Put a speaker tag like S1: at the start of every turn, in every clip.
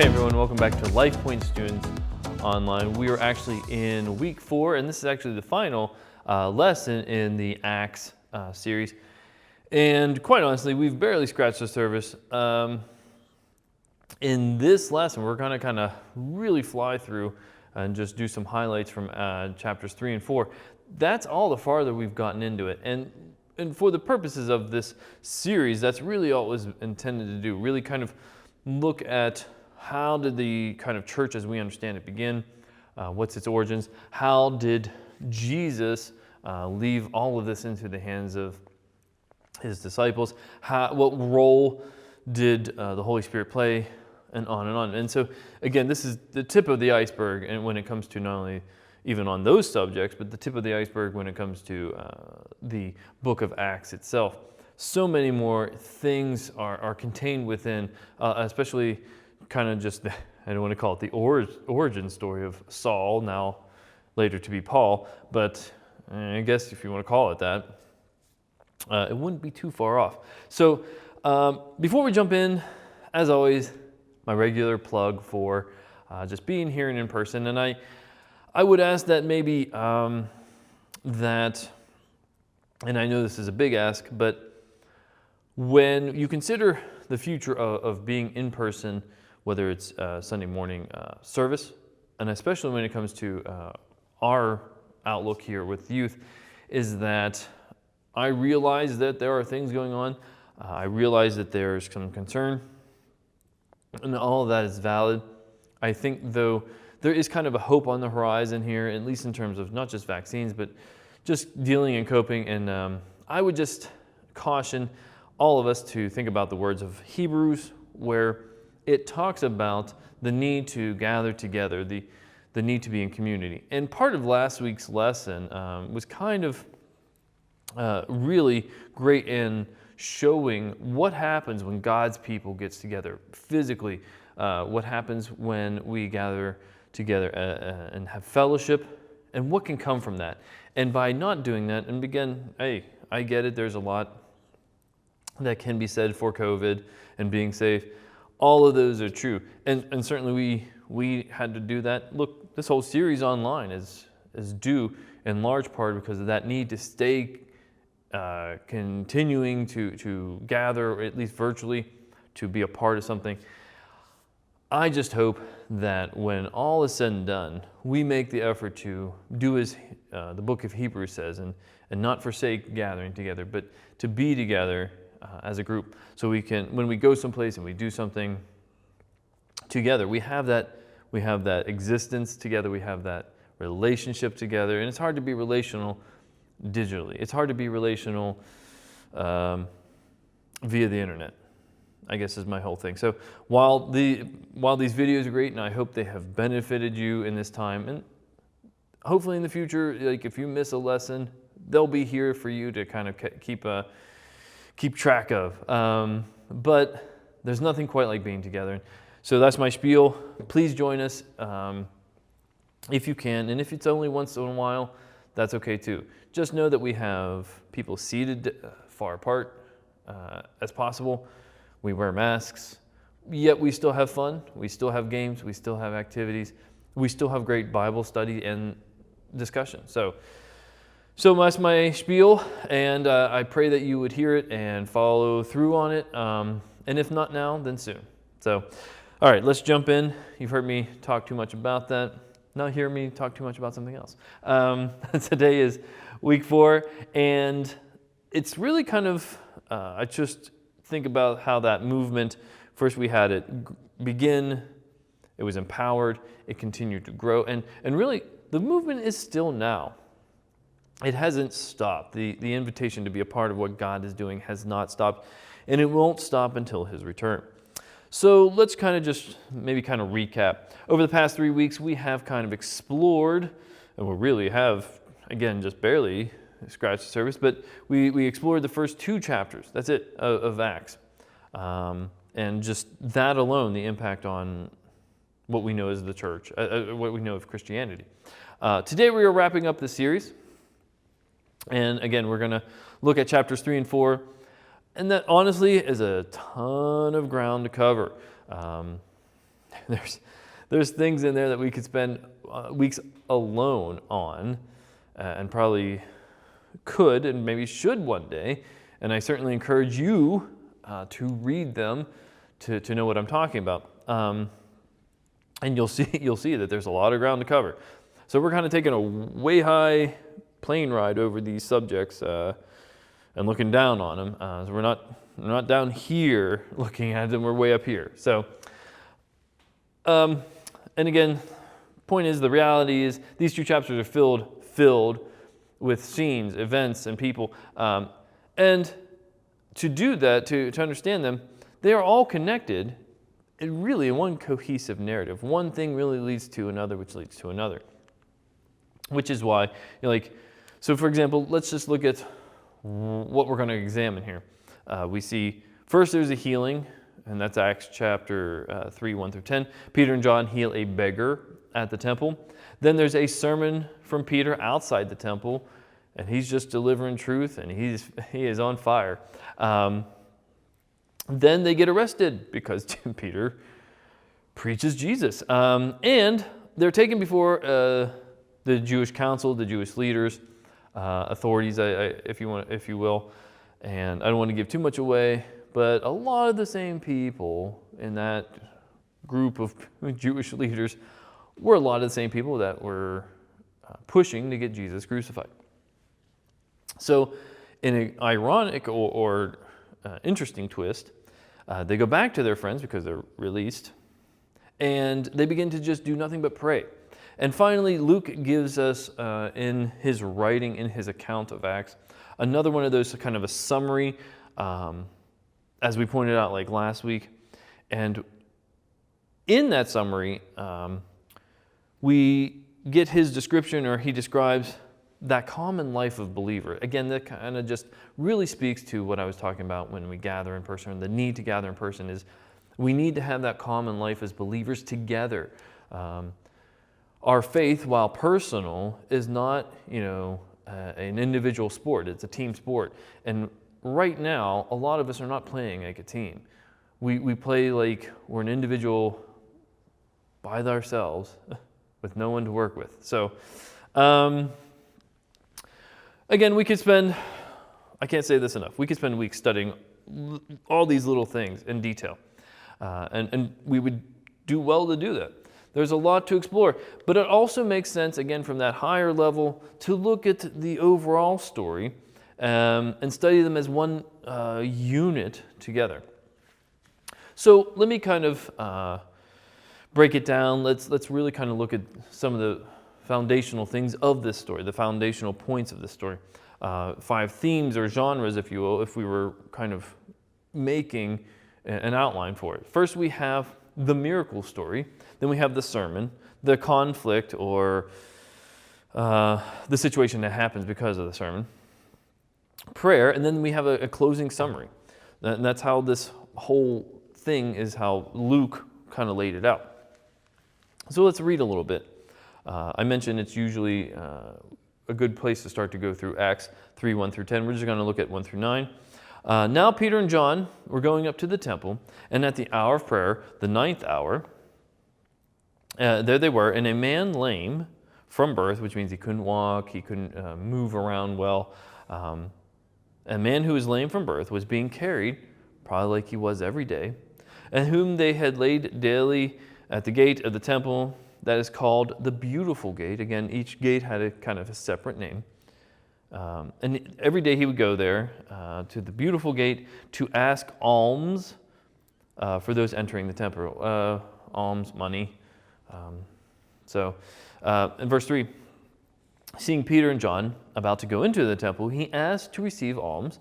S1: Hey everyone, welcome back to LifePoint Students Online. We are actually in week 4, and this is actually the final lesson in the Acts series. And quite honestly, we've barely scratched the surface. In this lesson, we're going to kind of really fly through and just do some highlights from chapters 3 and 4. That's all the farther we've gotten into it. And for the purposes of this series, that's really all it was intended to do. Really kind of look at how did the kind of church as we understand it begin? What's its origins? How did Jesus leave all of this into the hands of his disciples? What role did the Holy Spirit play? And on and on. And so, again, this is the tip of the iceberg, and when it comes to not only even on those subjects, but the tip of the iceberg when it comes to the book of Acts itself. So many more things are contained within, especially kind of just, I don't want to call it the origin story of Saul, now later to be Paul, but I guess if you want to call it that, it wouldn't be too far off. So before we jump in, as always, my regular plug for just being here and in person, and I would ask that maybe that, and I know this is a big ask, but when you consider the future of being in person, whether it's Sunday morning service, and especially when it comes to our outlook here with youth, is that I realize that there are things going on. I realize that there's some concern, and all of that is valid. I think, though, there is kind of a hope on the horizon here, at least in terms of not just vaccines, but just dealing and coping. And I would just caution all of us to think about the words of Hebrews, where it talks about the need to gather together, the need to be in community. And part of last week's lesson was kind of really great in showing what happens when God's people gets together physically, what happens when we gather together and have fellowship, and what can come from that. And by not doing that, and again, hey, I get it, there's a lot that can be said for COVID and being safe. All of those are true, and certainly we had to do that. Look, this whole series online is due in large part because of that need to stay continuing to gather, or at least virtually, to be a part of something. I just hope that when all is said and done, we make the effort to do as the book of Hebrews says, and not forsake gathering together, but to be together as a group, so we can, when we go someplace and we do something together, we have that existence together, we have that relationship together. And it's hard to be relational digitally. It's hard to be relational via the internet, I guess, is my whole thing. So while these videos are great, and I hope they have benefited you in this time, and hopefully in the future, like if you miss a lesson, they'll be here for you to kind of keep track of. But there's nothing quite like being together. So that's my spiel. Please join us if you can, and if it's only once in a while, that's okay too. Just know that we have people seated far apart as possible. We wear masks, yet we still have fun. We still have games. We still have activities. We still have great Bible study and discussion. So that's my spiel, and I pray that you would hear it and follow through on it. And if not now, then soon. So, all right, let's jump in. You've heard me talk too much about that. Now hear me talk too much about something else. Today is week 4, and it's really kind of, I just think about how that movement, first we had it begin, it was empowered, it continued to grow, and really the movement is still now. It hasn't stopped. The invitation to be a part of what God is doing has not stopped, and it won't stop until His return. So let's kind of just maybe kind of recap. Over the past 3 weeks, we have kind of explored, and we really have, again, just barely scratched the surface, but we explored the first 2 chapters, that's it, of Acts. And just that alone, the impact on what we know as the church, what we know of Christianity. Today we are wrapping up the series. And again, we're going to look at chapters 3 and 4. And that honestly is a ton of ground to cover. there's things in there that we could spend weeks alone on, and probably could and maybe should one day. And I certainly encourage you to read them to know what I'm talking about. And you'll see that there's a lot of ground to cover. So we're kind of taking a way high plane ride over these subjects and looking down on them. So we're not down here looking at them. We're way up here. So, and again, point is, the reality is these two chapters are filled with scenes, events, and people. And to do that, to understand them, they are all connected really in one cohesive narrative. One thing really leads to another, which leads to another. Which is why, so for example, let's just look at what we're going to examine here. We see first there's a healing, and that's Acts chapter 3, 1 through 10. Peter and John heal a beggar at the temple. Then there's a sermon from Peter outside the temple, and he's just delivering truth, and he is on fire. Then they get arrested because Peter preaches Jesus. And they're taken before the Jewish council, the Jewish leaders, authorities, if you will. And I don't want to give too much away, but a lot of the same people in that group of Jewish leaders were a lot of the same people that were pushing to get Jesus crucified. So in an ironic or interesting twist, they go back to their friends because they're released, and they begin to just do nothing but pray. And finally, Luke gives us in his writing, in his account of Acts, another one of those kind of a summary, as we pointed out like last week. And in that summary, we get his description, or he describes that common life of believer. Again, that kind of just really speaks to what I was talking about when we gather in person. The need to gather in person is we need to have that common life as believers together. Our faith, while personal, is not, an individual sport. It's a team sport. And right now, a lot of us are not playing like a team. We play like we're an individual by ourselves with no one to work with. So, again, we could spend, I can't say this enough, we could spend weeks studying all these little things in detail. And we would do well to do that. There's a lot to explore, but it also makes sense, again, from that higher level to look at the overall story and study them as one unit together. So let me kind of break it down. Let's really kind of look at some of the foundational things of this story, the foundational points of this story. 5 themes or genres, if you will, if we were kind of making an outline for it. First, we have the miracle story. Then we have the sermon, the conflict or the situation that happens because of the sermon, prayer, and then we have a closing summary. And that's how this whole thing is how Luke kind of laid it out. So let's read a little bit. I mentioned it's usually a good place to start to go through Acts 3, 1 through 10. We're just going to look at 1 through 9. Now Peter and John were going up to the temple, and at the hour of prayer, the 9th hour, there they were, and a man lame from birth, which means he couldn't walk, he couldn't move around well. A man who was lame from birth was being carried, probably like he was every day, and whom they had laid daily at the gate of the temple that is called the Beautiful Gate. Again, each gate had a kind of a separate name. And every day he would go there to the Beautiful Gate to ask alms for those entering the temple. Alms, money. In verse 3, seeing Peter and John about to go into the temple, he asked to receive alms.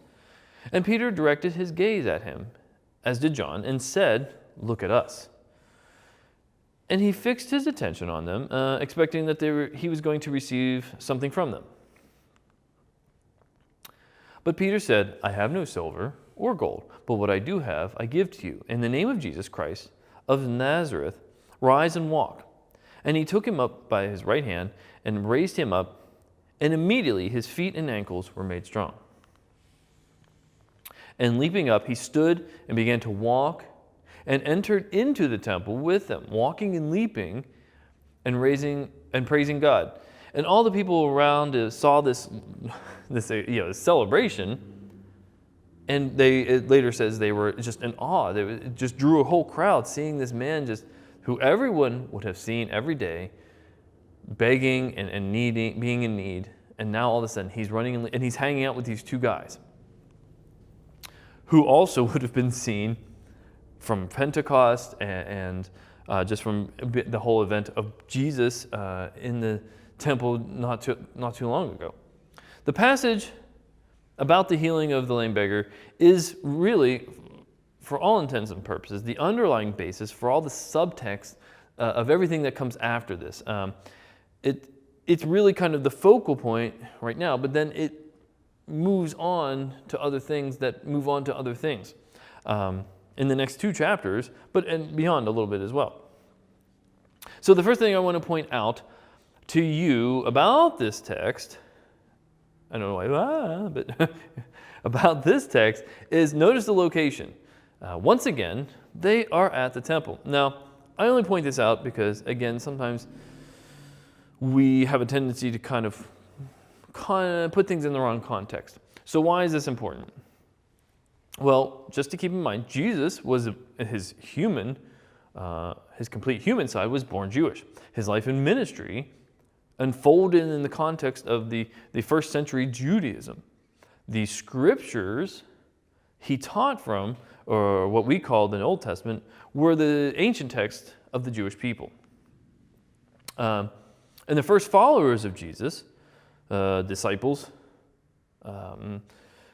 S1: And Peter directed his gaze at him, as did John, and said, "Look at us." And he fixed his attention on them, expecting that he was going to receive something from them. But Peter said, "I have no silver or gold, but what I do have I give to you. In the name of Jesus Christ of Nazareth, rise and walk." And he took him up by his right hand and raised him up, and immediately his feet and ankles were made strong. And leaping up, he stood and began to walk, and entered into the temple with them, walking and leaping and praising God. And all the people around saw this celebration, and it later says they were just in awe. It just drew a whole crowd seeing this man who everyone would have seen every day, begging and needing, being in need. And now all of a sudden he's running and he's hanging out with these two guys who also would have been seen from Pentecost and just from the whole event of Jesus in the temple not too long ago. The passage about the healing of the lame beggar is really, for all intents and purposes, the underlying basis for all the subtext of everything that comes after this. It's really kind of the focal point right now, but then it moves on to other things that move on to other things in the next two chapters, and beyond a little bit as well. So the first thing I want to point out to you about this text, I don't know why, but about this text is notice the location. Once again, they are at the temple. Now, I only point this out because, again, sometimes we have a tendency to kind of put things in the wrong context. So why is this important? Well, just to keep in mind, Jesus was his complete human side was born Jewish. His life and ministry unfolded in the context of the first century Judaism. The scriptures he taught from, or what we call the Old Testament, were the ancient texts of the Jewish people. And the first followers of Jesus, disciples,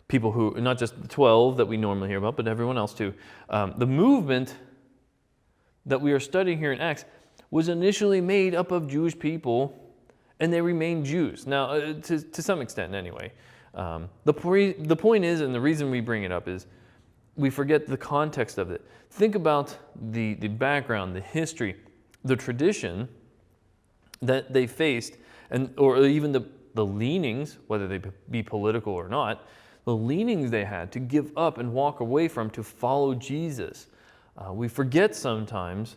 S1: people who, not just the 12 that we normally hear about, but everyone else too. The movement that we are studying here in Acts was initially made up of Jewish people, and they remained Jews. Now, to some extent anyway. The point is, and the reason we bring it up is, we forget the context of it. Think about the background, the history, the tradition that they faced, or even the leanings, whether they be political or not, the leanings they had to give up and walk away from to follow Jesus. We forget sometimes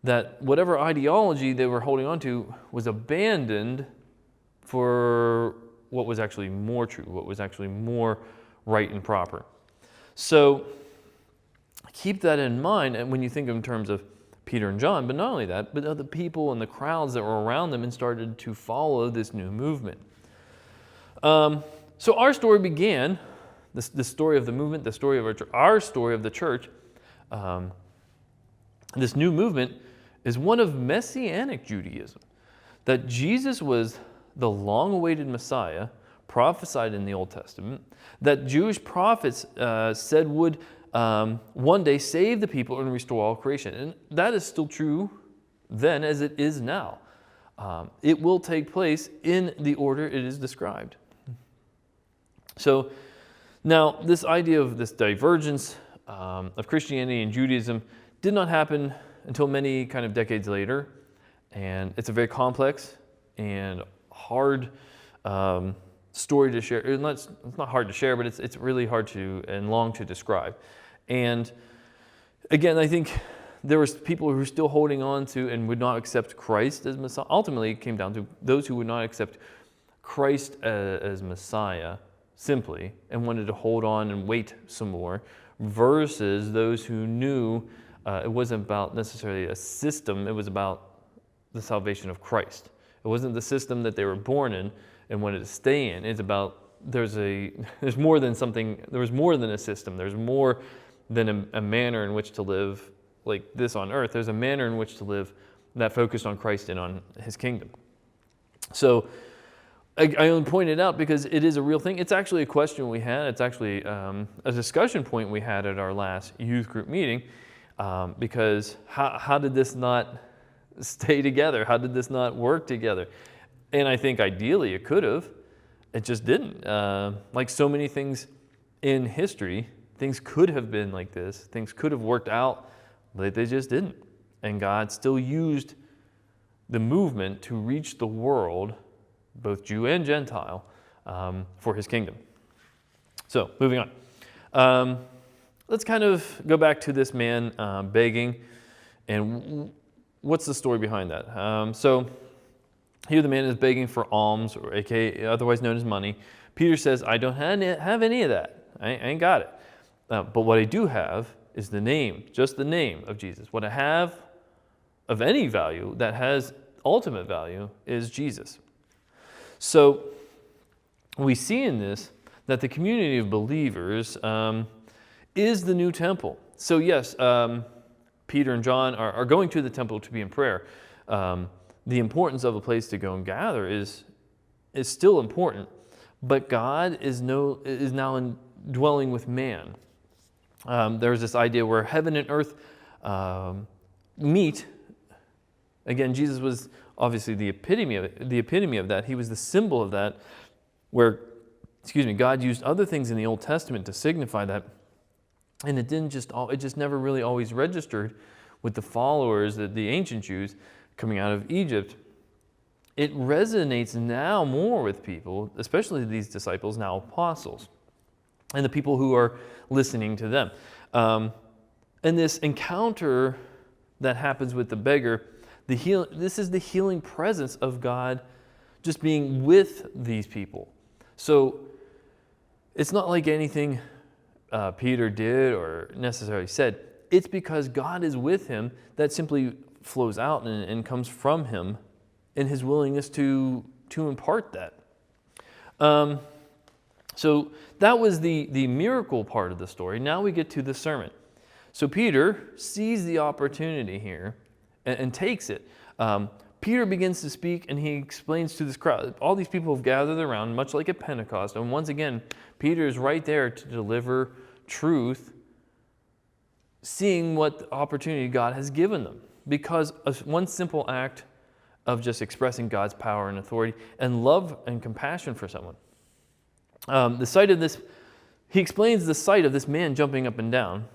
S1: that whatever ideology they were holding on to was abandoned for what was actually more true, what was actually more right and proper. So keep that in mind, and when you think in terms of Peter and John, but not only that, but other people and the crowds that were around them and started to follow this new movement. So our story began, the story of the movement, the story of our story of the church, this new movement is one of Messianic Judaism, that Jesus was the long-awaited Messiah prophesied in the Old Testament, that Jewish prophets said would one day save the people and restore all creation. And that is still true then as it is now. It will take place in the order it is described. So now this idea of this divergence of Christianity and Judaism did not happen until many kind of decades later. And it's a very complex and hard story to share. It's not hard to share, but it's really hard and long to describe. And again, I think there was people who were still holding on to and would not accept Christ as Messiah. Ultimately, it came down to those who would not accept Christ as Messiah simply and wanted to hold on and wait some more, versus those who knew it wasn't about necessarily a system, it was about the salvation of Christ. It wasn't the system that they were born in and wanted to stay in. It's about there's more than something, there was more than a system, there's more than a manner in which to live like this on earth. There's a manner in which to live that focused on Christ and on his kingdom. So I only point it out because it is a real thing. It's actually a question we had. It's actually a discussion point we had at our last youth group meeting, because how did this not stay together? How did this not work together? And I think ideally it could have. It just didn't. Like so many things in history, things could have been like this. Things could have worked out, but they just didn't. And God still used the movement to reach the world, both Jew and Gentile, for his kingdom. So, moving on. let's kind of go back to this man begging, and what's the story behind that? So here the man is begging for alms, or aka otherwise known as money. Peter says, I don't have any of that. I ain't got it. But what I do have is the name, just the name of Jesus. What I have of any value that has ultimate value is Jesus. So we see in this that the community of believers is the new temple. So yes, Peter and John are going to the temple to be in prayer. The importance of a place to go and gather is still important, but God is now dwelling with man. There's this idea where heaven and earth meet. Again, Jesus was obviously the epitome of it, the epitome of that. He was the symbol of that, where, God used other things in the Old Testament to signify that, and it just never really always registered with the followers, the ancient Jews coming out of Egypt. It resonates now more with people, especially these disciples, now apostles, and the people who are listening to them. And this encounter that happens with the beggar, this is the healing presence of God just being with these people. So it's not like anything Peter did or necessarily said. It's because God is with him that simply flows out and comes from him in his willingness to impart that. So that was the miracle part of the story. Now we get to the sermon. So Peter sees the opportunity here and takes it. Peter begins to speak, and he explains to this crowd. All these people have gathered around, much like at Pentecost. And once again, Peter is right there to deliver truth, seeing what opportunity God has given them. Because of one simple act of just expressing God's power and authority and love and compassion for someone. He explains the sight of this man jumping up and down,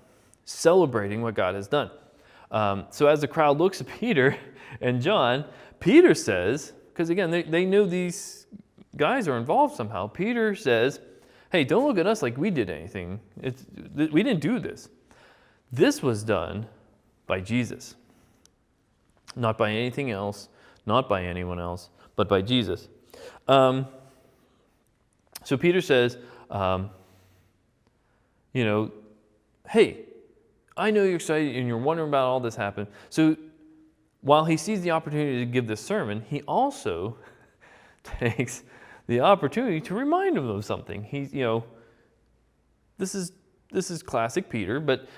S1: celebrating what God has done. So as the crowd looks at Peter and John, Peter says, because again, they know these guys are involved somehow. Peter says, hey, don't look at us like we did anything. We didn't do this. This was done by Jesus. Not by anything else, not by anyone else, but by Jesus. So Peter says, hey, I know you're excited and you're wondering about all this happened. So while he sees the opportunity to give this sermon, he also takes the opportunity to remind him of something. This is classic Peter, but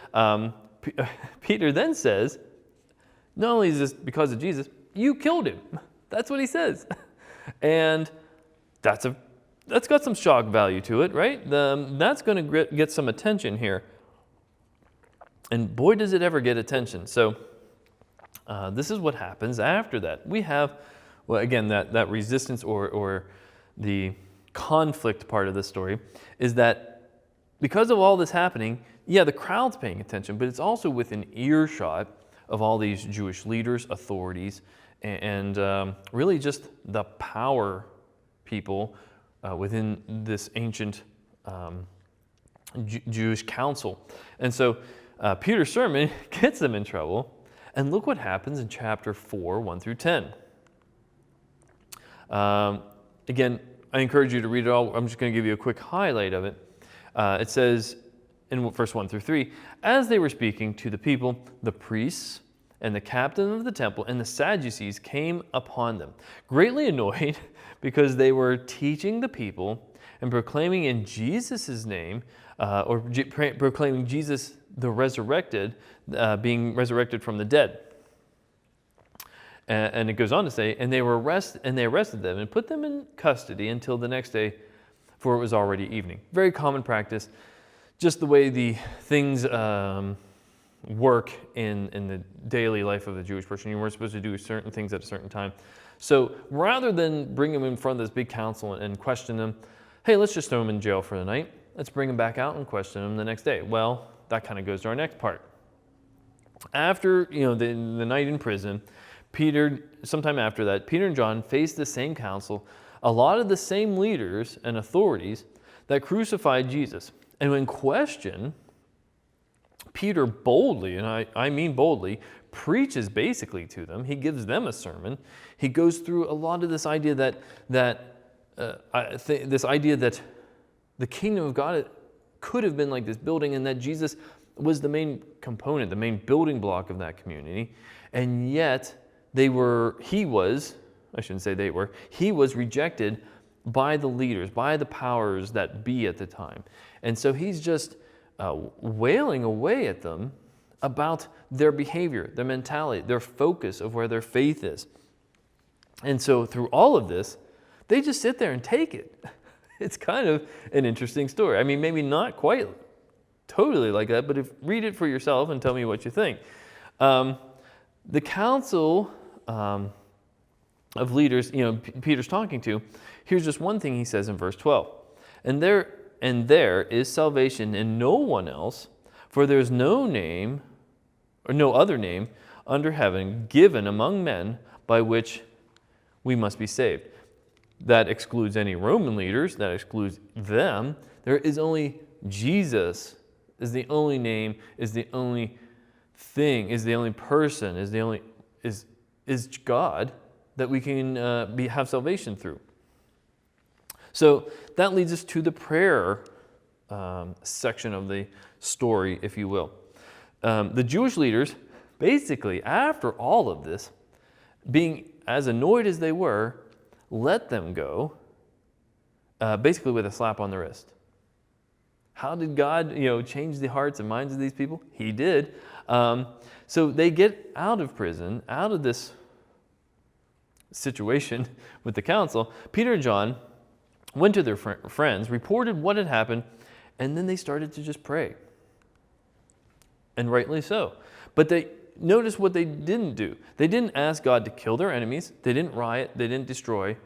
S1: Peter then says, not only is this because of Jesus, you killed him. That's what he says. And that's got some shock value to it, right? That's going to get some attention here. And boy, does it ever get attention. So this is what happens after that. We have, well, again, that resistance or the conflict part of the story is that because of all this happening, yeah, the crowd's paying attention, but it's also within earshot of all these Jewish leaders, authorities, and really just the power people within this ancient Jewish council. And so Peter's sermon gets them in trouble. And look what happens in chapter 4, 1 through 10. Again, I encourage you to read it all. I'm just going to give you a quick highlight of it. It says in verse 1 through 3, as they were speaking to the people, the priests and the captain of the temple and the Sadducees came upon them, greatly annoyed because they were teaching the people and proclaiming in Jesus' name, proclaiming Jesus the resurrected, being resurrected from the dead. And it goes on to say, and they arrested them and put them in custody until the next day, for it was already evening. Very common practice, just the way the things work in the daily life of the Jewish person. You weren't supposed to do certain things at a certain time. So rather than bring them in front of this big council and question them, hey, let's just throw them in jail for the night. Let's bring them back out and question them the next day. Well, that kind of goes to our next part. After the night in prison, sometime after that, Peter and John faced the same council, a lot of the same leaders and authorities that crucified Jesus. And when questioned, Peter boldly, and I mean boldly, preaches basically to them. He gives them a sermon. He goes through a lot of this idea that the kingdom of God could have been like this building, and that Jesus was the main component, the main building block of that community. And yet he was rejected by the leaders, by the powers that be at the time. And so he's just wailing away at them about their behavior, their mentality, their focus of where their faith is. And so through all of this, they just sit there and take it. It's kind of an interesting story. I mean, maybe not quite totally like that, but read it for yourself and tell me what you think. The council of leaders, Peter's talking to, here's just one thing he says in verse 12. And there is salvation in no one else, for there is no name, or no other name under heaven given among men by which we must be saved. That excludes any Roman leaders, that excludes them. There is only Jesus is the only name, is the only thing, is the only person, is God that we can have salvation through. So that leads us to the prayer section of the story, if you will. The Jewish leaders, basically, after all of this, being as annoyed as they were, let them go, basically with a slap on the wrist. How did God, change the hearts and minds of these people? He did. So they get out of prison, out of this situation with the council. Peter and John went to their friends, reported what had happened, and then they started to just pray. And rightly so. But notice what they didn't do. They didn't ask God to kill their enemies. They didn't riot. They didn't destroy.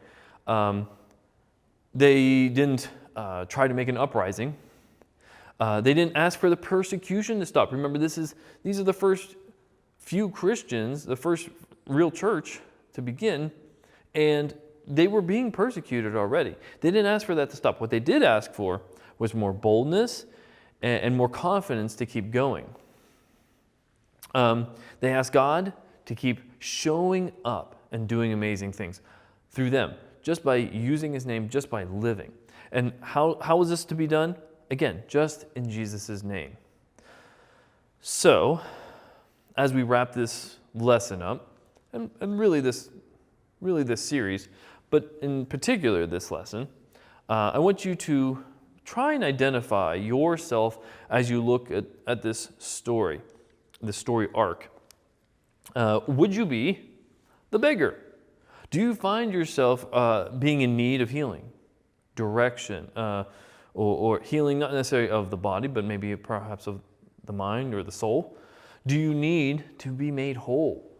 S1: They didn't try to make an uprising. They didn't ask for the persecution to stop. Remember, these are the first few Christians, the first real church to begin, and they were being persecuted already. They didn't ask for that to stop. What they did ask for was more boldness and more confidence to keep going. They asked God to keep showing up and doing amazing things through them, just by using His name, just by living. And how is this to be done? Again, just in Jesus' name. So, as we wrap this lesson up, and really this series, but in particular this lesson, I want you to try and identify yourself as you look at this story, the story arc. Would you be the beggar? Do you find yourself being in need of healing, direction, or healing not necessarily of the body, but maybe perhaps of the mind or the soul? Do you need to be made whole?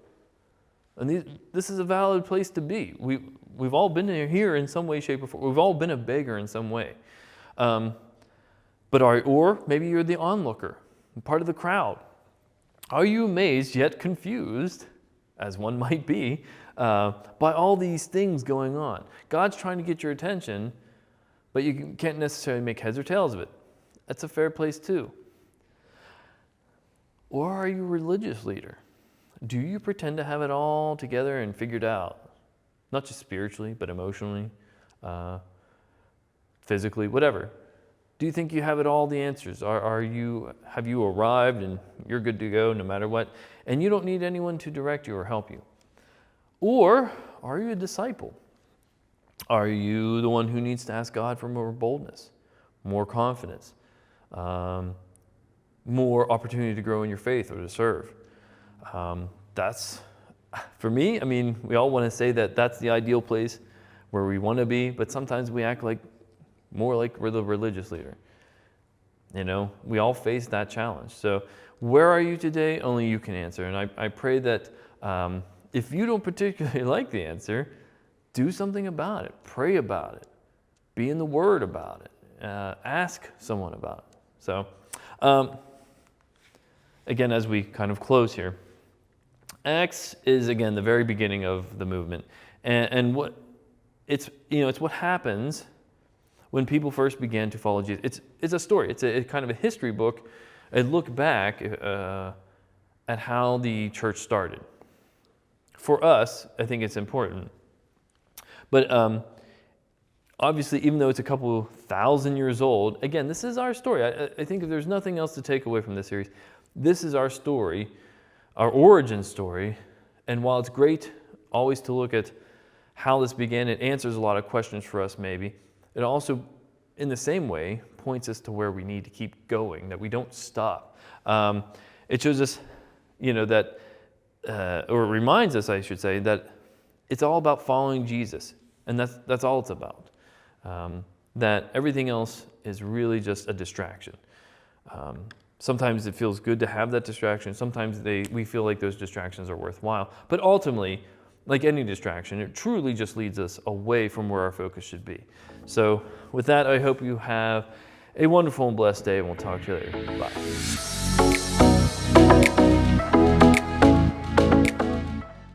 S1: And this is a valid place to be. We've all been here in some way, shape, or form. We've all been a beggar in some way. Or maybe you're the onlooker, part of the crowd. Are you amazed yet confused, as one might be, by all these things going on? God's trying to get your attention, but you can't necessarily make heads or tails of it. That's a fair place too. Or are you a religious leader? Do you pretend to have it all together and figured out? Not just spiritually, but emotionally, physically, whatever. Do you think you have it all the answers? Have you arrived and you're good to go no matter what, and you don't need anyone to direct you or help you? Or are you a disciple? Are you the one who needs to ask God for more boldness, more confidence, more opportunity to grow in your faith or to serve? That's, for me, we all want to say that that's the ideal place where we want to be, but sometimes we act more like we're the religious leader. We all face that challenge. So where are you today? Only you can answer. And I pray that if you don't particularly like the answer, do something about it. Pray about it. Be in the Word about it. Ask someone about it. So again, as we kind of close here, Acts is, again, the very beginning of the movement. And what it's what happens when people first began to follow Jesus. It's a story. It's a kind of a history book a look back at how the church started. For us, I think it's important. But obviously, even though it's a couple thousand years old, again, this is our story. I think if there's nothing else to take away from this series, this is our story, our origin story. And while it's great always to look at how this began, it answers a lot of questions for us maybe. It also, in the same way, points us to where we need to keep going, that we don't stop. It shows us, that, or it reminds us, I should say, that it's all about following Jesus. And that's all it's about. That everything else is really just a distraction. Sometimes it feels good to have that distraction. Sometimes we feel like those distractions are worthwhile. But ultimately, like any distraction, it truly just leads us away from where our focus should be. So with that, I hope you have a wonderful and blessed day, and we'll talk to you later. Bye.